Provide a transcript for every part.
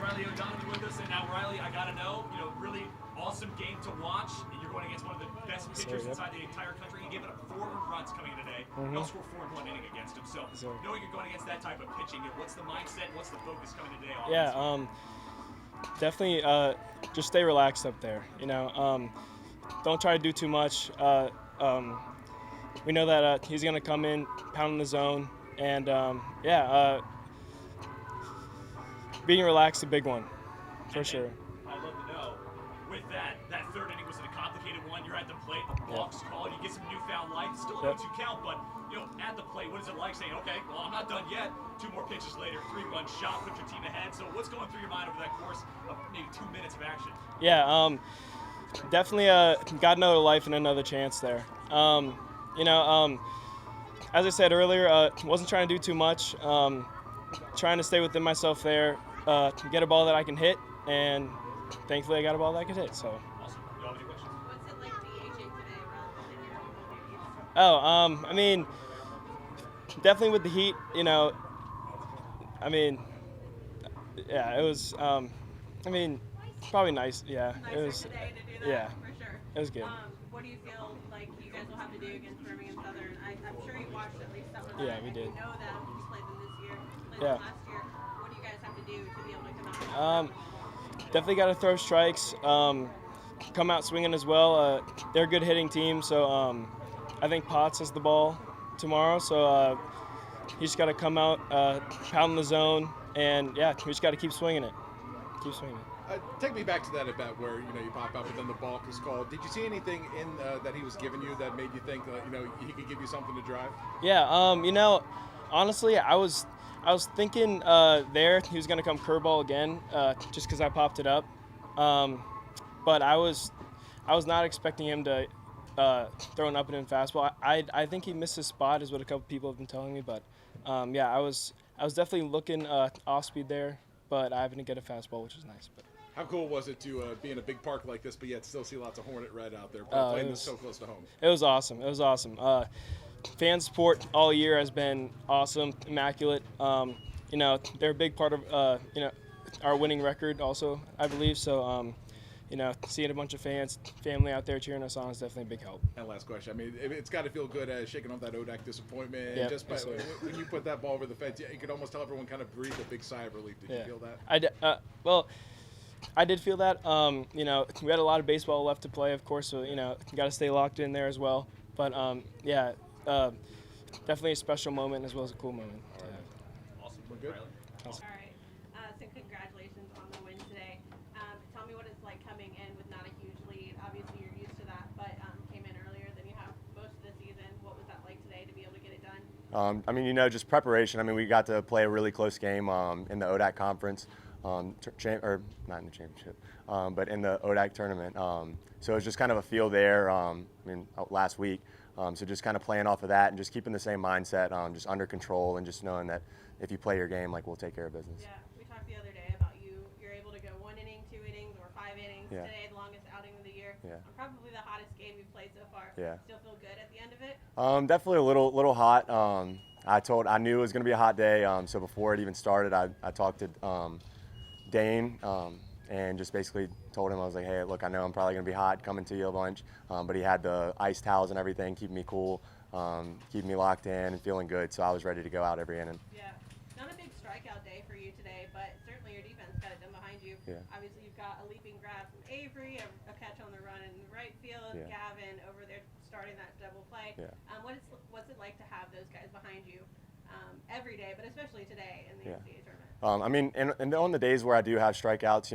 Riley O'Donovan with us, and now Riley, I gotta know, really awesome game to watch, and you're going against one of the best pitchers inside the entire country. You gave up 4 runs coming in today. You also scored 4 in 1 inning against him. So knowing you're going against that type of pitching, what's the mindset? What's the focus coming today? Definitely just stay relaxed up there. Don't try to do too much. We know that he's going to come in, pound in the zone, and being relaxed is a big one, for sure. I'd love to know, with that third inning, was it a complicated one? You're at the plate, the balk's called, you get some newfound life, still a 2 count, but at the plate, what is it like saying, okay, well, I'm not done yet, 2 more pitches later, 3-run shot, put your team ahead. So what's going through your mind over that course of maybe 2 minutes of action? Definitely got another life and another chance there. As I said earlier, wasn't trying to do too much, trying to stay within myself there, get a ball that I can hit, and thankfully I got a ball that I could hit. So. Awesome. Do you have any questions? What's it like DHing today I mean, definitely with the heat, it was, probably nice. Yeah, nicer it was. Today to do that, Yeah, for sure. It was good. What do you feel like you guys will have to do against Birmingham Southern? I'm sure you watched at least some of them. Yeah, we did. You know them. You played them this year. Played Yeah. them last year. What do you guys have to do to be able to come out? Definitely got to throw strikes, come out swinging as well. They're a good hitting team, so I think Potts has the ball tomorrow, so he's just got to come out, pound the zone, and we just got to keep swinging it. Keep swinging it. Take me back to that at bat where you pop up and then the balk is called. Did you see anything in that he was giving you that made you think he could give you something to drive? Yeah, honestly, I was thinking there he was gonna come curveball again, just because I popped it up, but I was not expecting him to throw an up and in fastball. I think he missed his spot, is what a couple people have been telling me, but I was definitely looking off speed there, but I didn't get a fastball, which is nice. But. How cool was it to be in a big park like this, but yet still see lots of Hornet red out there playing this so close to home? It was awesome. Fan support all year has been awesome, immaculate. They're a big part of our winning record also, I believe. So, seeing a bunch of fans, family out there cheering us on is definitely a big help. And last question. I mean, it's got to feel good shaking off that ODAC disappointment. Yep, Just when you put that ball over the fence, you could almost tell everyone kind of breathe a big sigh of relief. Did you feel that? I did feel that. We had a lot of baseball left to play, of course, so, got to stay locked in there as well. But, definitely a special moment as well as a cool moment. Awesome. We're good. All right. So congratulations on the win today. Tell me what it's like coming in with not a huge lead. Obviously, you're used to that, but came in earlier than you have most of the season. What was that like today to be able to get it done? Just preparation. We got to play a really close game in the ODAC conference. Or not in the championship, but in the ODAC tournament. So it was just kind of a feel there, last week. So just kind of playing off of that and just keeping the same mindset, just under control and just knowing that if you play your game, we'll take care of business. Yeah, we talked the other day about you're able to go 1 inning, 2 innings, or 5 innings. Yeah. Today, the longest outing of the year. Yeah. Probably the hottest game you've played so far. Yeah. Still feel good at the end of it? Definitely a little hot. I knew it was going to be a hot day, so before it even started, I talked to Dane, and just basically told him, I was like, hey, look, I know I'm probably going to be hot coming to you a bunch, but he had the ice towels and everything, keeping me cool, keeping me locked in and feeling good, so I was ready to go out every inning. Yeah. Not a big strikeout day for you today, but certainly your defense got it done behind you. Yeah. Obviously, you've got a leaping grab from Avery, a catch on the run in the right field, Yeah. Gavin over there starting that double play. Yeah. What's it like to have those guys behind you every day, but especially today in the NCAA tournament? And on the days where I do have strikeouts,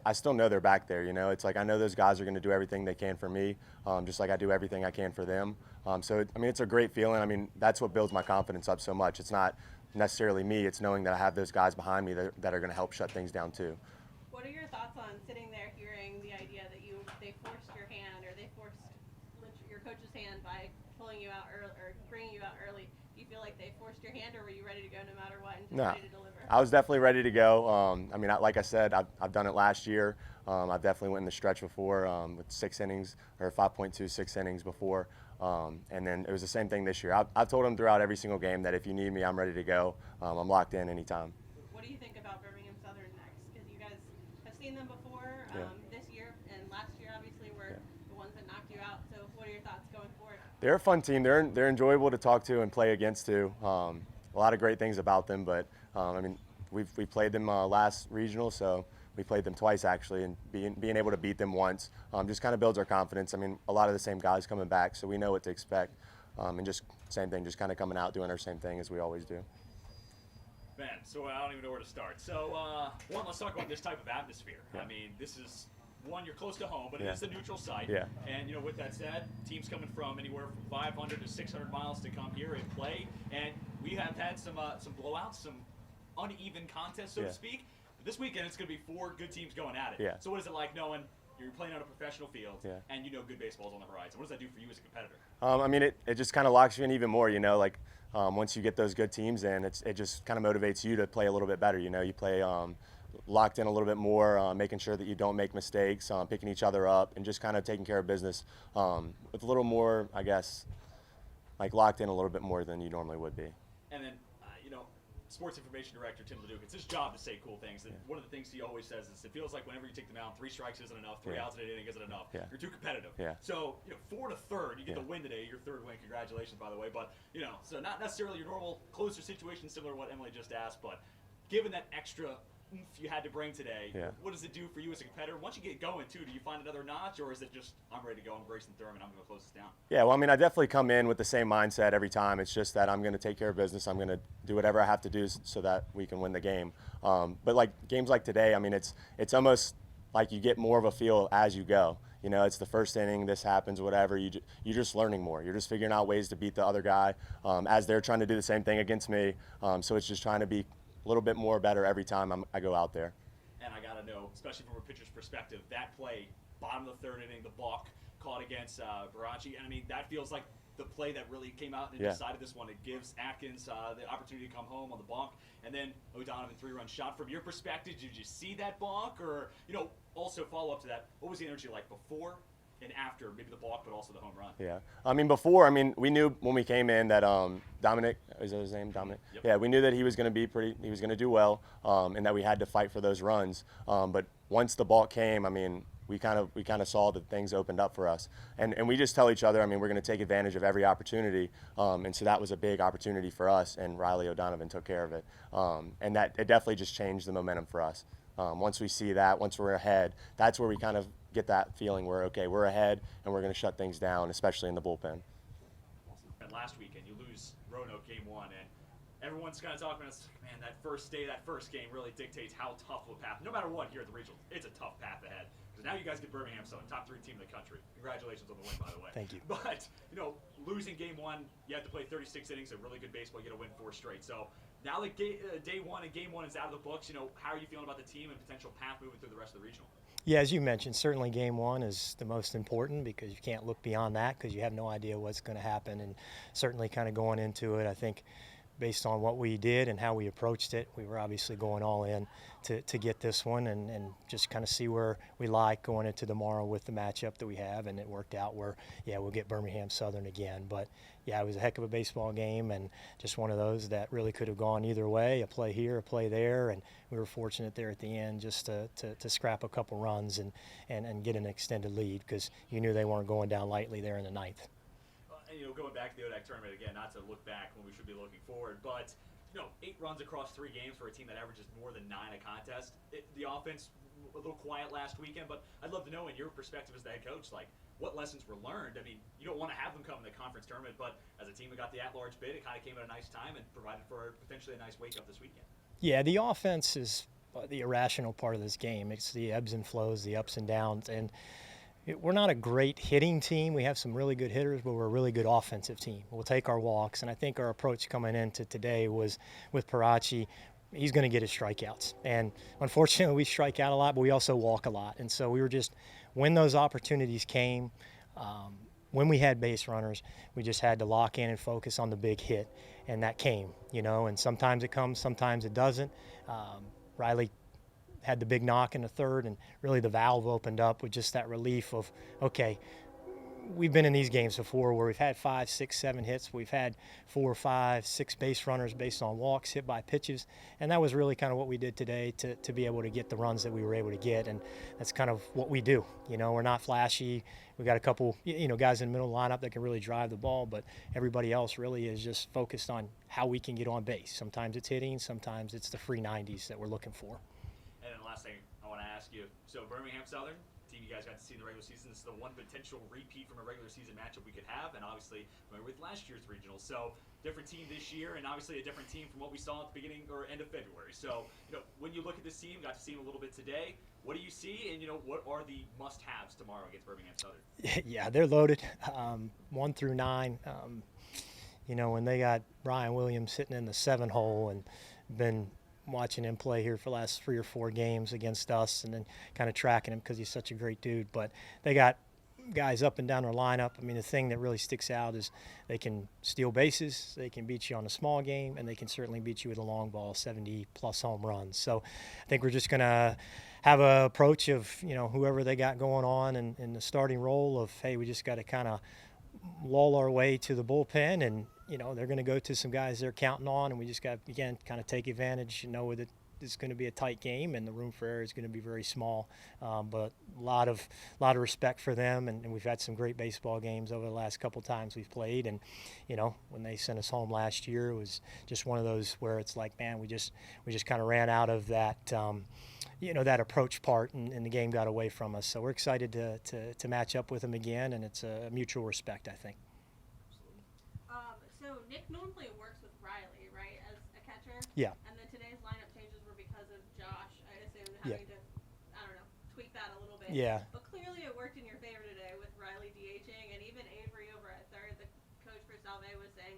I still know they're back there. It's like I know those guys are going to do everything they can for me, just like I do everything I can for them. It's a great feeling. That's what builds my confidence up so much. It's not necessarily me. It's knowing that I have those guys behind me that are going to help shut things down too. What are your thoughts on sitting there hearing the idea that they forced your hand, or they forced your coach's hand by pulling you out early or bringing you out early? Do you feel like they forced your hand, or were you ready to go no matter what and just ready to deliver? I was definitely ready to go. Like I said, I've done it last year. I've definitely went in the stretch before with 6 innings or 5.26 innings before. And then it was the same thing this year. I've told them throughout every single game that if you need me, I'm ready to go. I'm locked in anytime. What do you think about Birmingham Southern next? Because you guys seen them before Yeah. this year and last year, obviously, were the ones that knocked you out. So what are your thoughts going forward? They're a fun team. They're enjoyable to talk to and play against too. A lot of great things about them, but I mean, we played them last regional, so we played them twice actually, and being able to beat them once just kind of builds our confidence. I mean, a lot of the same guys coming back, so we know what to expect, and just same thing, just kind of coming out doing our same thing as we always do. Man, so I don't even know where to start. So, one, let's talk about this type of atmosphere. Yeah. I mean, this is, one, you're close to home, but Yeah. it is a neutral site. Yeah. And, you know, with that said, teams coming from anywhere from 500 to 600 miles to come here and play. And we have had some blowouts, some uneven contests, so Yeah. to speak. But this weekend, it's going to be 4 good teams going at it. Yeah. So what is it like knowing you're playing on a professional field Yeah. and you know good baseball's on the horizon? What does that do for you as a competitor? I mean, it just kind of locks you in even more, you know, like once you get those good teams in, it just kind of motivates you to play a little bit better, you know. You play locked in a little bit more, making sure that you don't make mistakes, picking each other up, and just kind of taking care of business with a little more, I guess, like locked in a little bit more than you normally would be. And then, you know, sports information director Tim Leduc, it's his job to say cool things. And one of the things he always says is it feels like whenever you take the mound, 3 strikes isn't enough, 3 Yeah. outs in an inning isn't enough. Yeah. You're too competitive. Yeah. So, you know, 4 to 3rd, you get Yeah. the win today, your 3rd win. Congratulations, by the way. But, you know, so not necessarily your normal closer situation, similar to what Emily just asked, but given that extra oomph you had to bring today, Yeah. what does it do for you as a competitor? Once you get going, too, do you find another notch, or is it just, I'm ready to go, I'm Grayson Thurman, I'm going to close this down? Yeah, well, I mean, I definitely come in with the same mindset every time. It's just that I'm going to take care of business. I'm going to do whatever I have to do so that we can win the game. But like games like today, I mean, it's almost like you get more of a feel as you go. You know, it's the first inning, this happens, whatever. You're just learning more. You're just figuring out ways to beat the other guy as they're trying to do the same thing against me. So it's just trying to be a little bit more better every time I go out there. And I got to know, especially from a pitcher's perspective, that play, bottom of the 3rd inning, the balk caught against Barachi, and I mean, that feels like the play that really came out and Yeah. decided this one. It gives Atkins the opportunity to come home on the balk, and then O'Donovan 3-run shot. From your perspective, did you see that balk, or, you know, also follow up to that, what was the energy like before and after, maybe the balk, but also the home run? Yeah, I mean, before, I mean, we knew when we came in that Dominic, is that his name, Dominic? Yep. Yeah, we knew that he was going to be he was going to do well, and that we had to fight for those runs. But once the ball came, I mean, we kind of saw that things opened up for us, and we just tell each other, I mean, we're going to take advantage of every opportunity, and so that was a big opportunity for us, and Riley O'Donovan took care of it, and that it definitely just changed the momentum for us. Once we see that, once we're ahead, that's where we kind of get that feeling where, okay, we're ahead and we're going to shut things down, especially in the bullpen. And last weekend, you lose Roanoke game 1, and everyone's kind of talking about, man, that first day, that first game really dictates how tough of a path, no matter what here at the regional, it's a tough path ahead. Because now you guys get Birmingham Southern, top 3 team in the country. Congratulations on the win, by the way. Thank you. But, you know, losing game 1, you have to play 36 innings of really good baseball, you got to win 4 straight. So now that day 1 and game 1 is out of the books, you know, how are you feeling about the team and potential path moving through the rest of the regional? Yeah, as you mentioned, certainly game 1 is the most important because you can't look beyond that because you have no idea what's going to happen. And certainly kind of going into it, I think based on what we did and how we approached it, we were obviously going all in to get this one and just kind of see where we like going into tomorrow with the matchup that we have. And it worked out where, yeah, we'll get Birmingham Southern again. But, yeah, it was a heck of a baseball game and just one of those that really could have gone either way, a play here, a play there. And we were fortunate there at the end just to scrap a couple runs and get an extended lead because you knew they weren't going down lightly there in the 9th. You know, going back to the ODAC tournament again, not to look back when we should be looking forward, but, you know, 8 runs across 3 games for a team that averages more than 9 a contest. The offense, a little quiet last weekend, but I'd love to know in your perspective as the head coach, like, what lessons were learned? I mean, you don't want to have them come in the conference tournament, but as a team that got the at-large bid, it kind of came at a nice time and provided for potentially a nice wake-up this weekend. Yeah, the offense is the irrational part of this game. It's the ebbs and flows, the ups and downs, and we're not a great hitting team. We have some really good hitters, but we're a really good offensive team. We'll take our walks, and I think our approach coming into today was with Parachi, he's going to get his strikeouts. And unfortunately, we strike out a lot, but we also walk a lot. And so we were just, when those opportunities came, when we had base runners, we just had to lock in and focus on the big hit, and that came, you know, and sometimes it comes, sometimes it doesn't. Riley had the big knock in the 3rd, and really the valve opened up with just that relief of, okay, we've been in these games before where we've had 5, 6, 7 hits. We've had 4, 5, 6 base runners based on walks, hit by pitches, and that was really kind of what we did today to be able to get the runs that we were able to get, and that's kind of what we do. We're not flashy. We got a couple, guys in the middle of the lineup that can really drive the ball, but everybody else really is just focused on how we can get on base. Sometimes it's hitting, sometimes it's the free 90s that we're looking for. And then the last thing I want to ask you, so Birmingham Southern, team you guys got to see in the regular season, this is the one potential repeat from a regular season matchup we could have, and obviously with last year's regional. So different team this year, and obviously a different team from what we saw at the beginning or end of February. So when you look at this team, got to see them a little bit today. What do you see, and what are the must-haves tomorrow against Birmingham Southern? Yeah, they're loaded, 1 through 9. When they got Brian Williams sitting in the 7 hole and been watching him play here for the last 3 or 4 games against us, and then kind of tracking him because he's such a great dude. But they got guys up and down their lineup. I mean, the thing that really sticks out is they can steal bases, they can beat you on a small game, and they can certainly beat you with a long ball, 70-plus home runs. So I think we're just going to have an approach of, whoever they got going on in the starting role of, hey, we just got to kind of lull our way to the bullpen, and they're going to go to some guys they're counting on, and we just got to, again, kind of take advantage, know that it's going to be a tight game and the room for error is going to be very small, but a lot of respect for them, and we've had some great baseball games over the last couple times we've played, and when they sent us home last year, it was just one of those where it's like, man, we just kind of ran out of that that approach part, and the game got away from us. So we're excited to match up with them again, and it's a mutual respect, I think. So Nick normally works with Riley, right, as a catcher? Yeah. And then today's lineup changes were because of Josh, I assume, having to, tweak that a little bit. Yeah. But clearly it worked in your favor today with Riley DHing, and even Avery over at third. The coach for Salve was saying,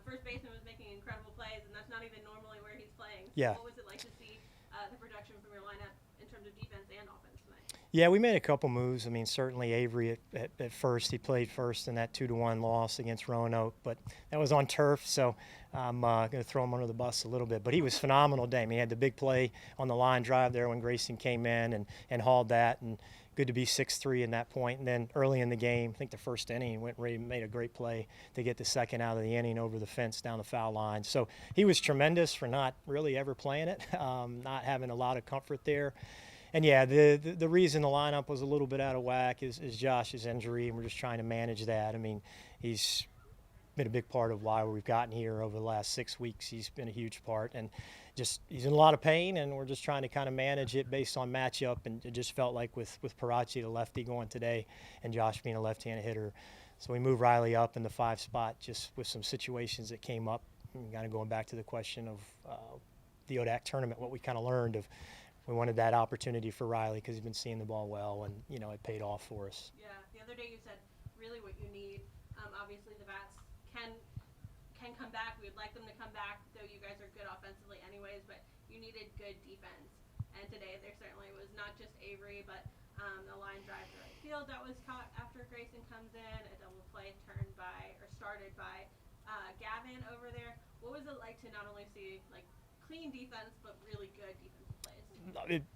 first baseman was making incredible plays, and that's not even normally where he's playing. So Yeah. what was it like to see the production from your lineup in terms of defense and offense tonight? Yeah, we made a couple moves. I mean, certainly Avery at first, he played first in that 2-1 loss against Roanoke, but that was on turf, so I'm going to throw him under the bus a little bit. But he was phenomenal today. I mean, he had the big play on the line drive there when Grayson came in and hauled that, and good to be 6-3 in that point. And then early in the game, I think the first inning, he made a great play to get the second out of the inning over the fence down the foul line. So he was tremendous for not really ever playing it, not having a lot of comfort there. And yeah, the reason the lineup was a little bit out of whack is Josh's injury, and we're just trying to manage that. I mean, he's been a big part of why we've gotten here over the last 6 weeks. He's been a huge part, and he's in a lot of pain, and we're just trying to kind of manage it based on matchup. And it just felt like with Parachi, the lefty, going today, and Josh being a left-handed hitter, so we moved Riley up in the 5 spot just with some situations that came up. And kind of going back to the question of the ODAC tournament, what we kind of learned of. We wanted that opportunity for Riley because he's been seeing the ball well, and it paid off for us. Yeah, the other day you said really what you need. Obviously the bats can come back. We'd like them to come back, though you guys are good offensively anyways. But you needed good defense, and today there certainly was not just Avery, but the line drive to right field that was caught after Grayson comes in, a double play started by Gavin over there. What was it like to not only see clean defense but really good defensive plays?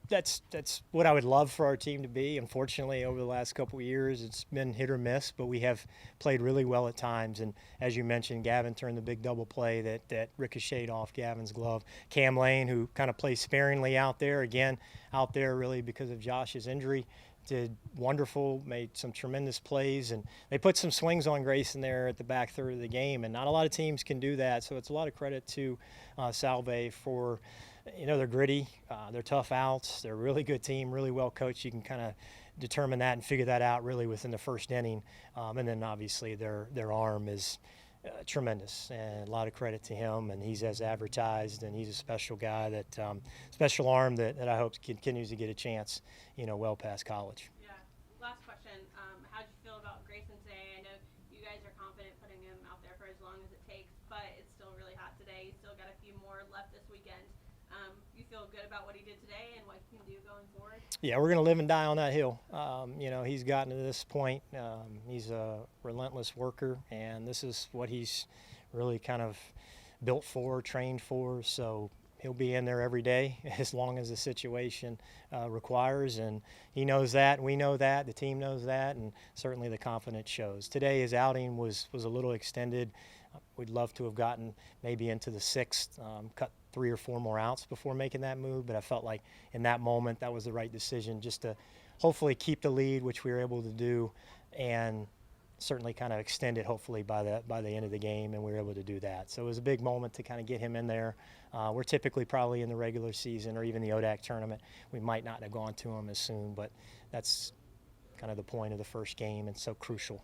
That's what I would love for our team to be. Unfortunately, over the last couple of years, it's been hit or miss, but we have played really well at times. And as you mentioned, Gavin turned the big double play that ricocheted off Gavin's glove. Cam Lane, who kind of plays sparingly out there really because of Josh's injury, did wonderful, made some tremendous plays, and they put some swings on Grayson there at the back third of the game, and not a lot of teams can do that. So it's a lot of credit to Salve for, they're gritty, they're tough outs, they're a really good team, really well coached. You can kind of determine that and figure that out really within the first inning, and then obviously their arm is tremendous, and a lot of credit to him, and he's as advertised, and he's a special guy, that special arm that I hope continues to get a chance, well past college. Yeah. Last question. How'd you feel about Grayson today? I know you guys are confident putting him out there for as long as it takes, but it's still really hot today. He's still got a few more left this weekend. You feel good about what he did today and what he can do going forward? Yeah, we're going to live and die on that hill. He's gotten to this point. He's a relentless worker, and this is what he's really kind of built for, trained for. So he'll be in there every day as long as the situation requires, and he knows that, we know that, the team knows that, and certainly the confidence shows. Today his outing was a little extended. We'd love to have gotten maybe into the sixth, cut 3 or 4 more outs before making that move, but I felt like in that moment that was the right decision, just to hopefully keep the lead, which we were able to do, and certainly kind of extend it hopefully by the end of the game, and we were able to do that. So it was a big moment to kind of get him in there. We're typically probably in the regular season or even the ODAC tournament, we might not have gone to him as soon, but that's kind of the point of the first game and so crucial.